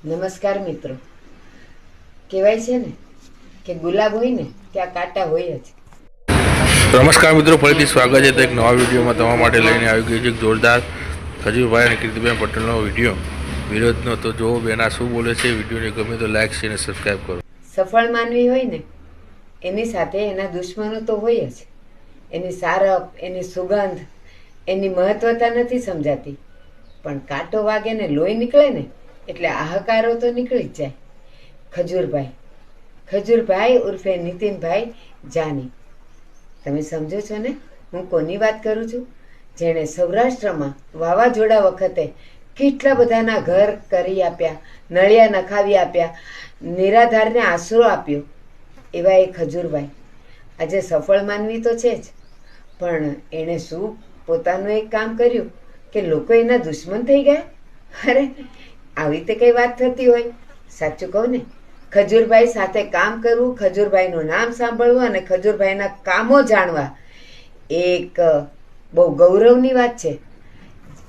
નમસ્કાર મિત્રો. કહેવાય છે ને કે ગુલાબ હોય ને ત્યાં કાંટા હોય જ. નમસ્કાર મિત્રો, ફરીથી સ્વાગત છે તો એક નવા વિડીયોમાં તમારા માટે લઈને આવી ગયું છે એક જોરદાર ખજૂરભાઈ અને કીર્તિબેન પટેલનો વિરોધનો. તો જો બેન આ શું બોલે છે, વિડીયોને ગમે તો લાઈક શેર અને સબસ્ક્રાઈબ કરો. સફળ માનવી હોય ને એની સાથે એના દુશ્મનો તો હોય જ. એની સારપ, એની સુગંધ, એની મહત્વતા નથી સમજાતી, પણ કાંટો વાગે ને લોહી નીકળે ને એટલે હાહાકારો તો નીકળી જ જાય. ખજૂરભાઈ ઉર્ફે નીતિનભાઈ જાની. તમે સમજો છો ને હું કોની વાત કરું છું? જેણે સૌરાષ્ટ્રમાં વાવાઝોડા વખતે કેટલા બધાના ઘર કરી આપ્યા, નળિયા નખાવી આપ્યા, નિરાધારને આશરો આપ્યો, એવા એ ખજૂરભાઈ આજે સફળ માનવી તો છે જ, પણ એણે શું પોતાનું એક કામ કર્યું કે લોકો એના દુશ્મન થઈ ગયા. અરે આવી રીતે કઈ વાત થતી હોય? સાચું કહું ને, ખજૂરભાઈ સાથે કામ કરવું, ખજૂરભાઈનું નામ સાંભળવું અને ખજૂરભાઈના કામો જાણવા એક બહુ ગૌરવની વાત છે.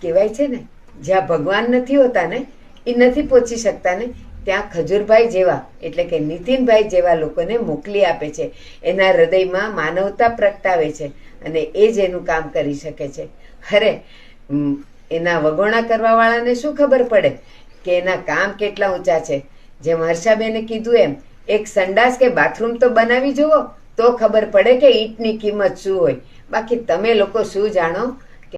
કહેવાય છે ને જ્યાં ભગવાન નથી હોતા ને, એ નથી પહોંચી શકતા ને, ત્યાં ખજૂરભાઈ જેવા એટલે કે નીતિનભાઈ જેવા લોકોને મોકલી આપે છે. એના હૃદયમાં માનવતા પ્રગટાવે છે અને એ જ એનું કામ કરી શકે છે. અરે એના વગોણા કરવાવાળાને શું ખબર પડે કે એના કામ કેટલા ઊંચા છે? જેમ હર્ષાબેને કીધું એમ, એક સંડાસ કે બાથરૂમ તો બનાવી જુઓ તો ખબર પડે કે ઈંટની કિંમત શું હોય. બાકી તમે લોકો શું જાણો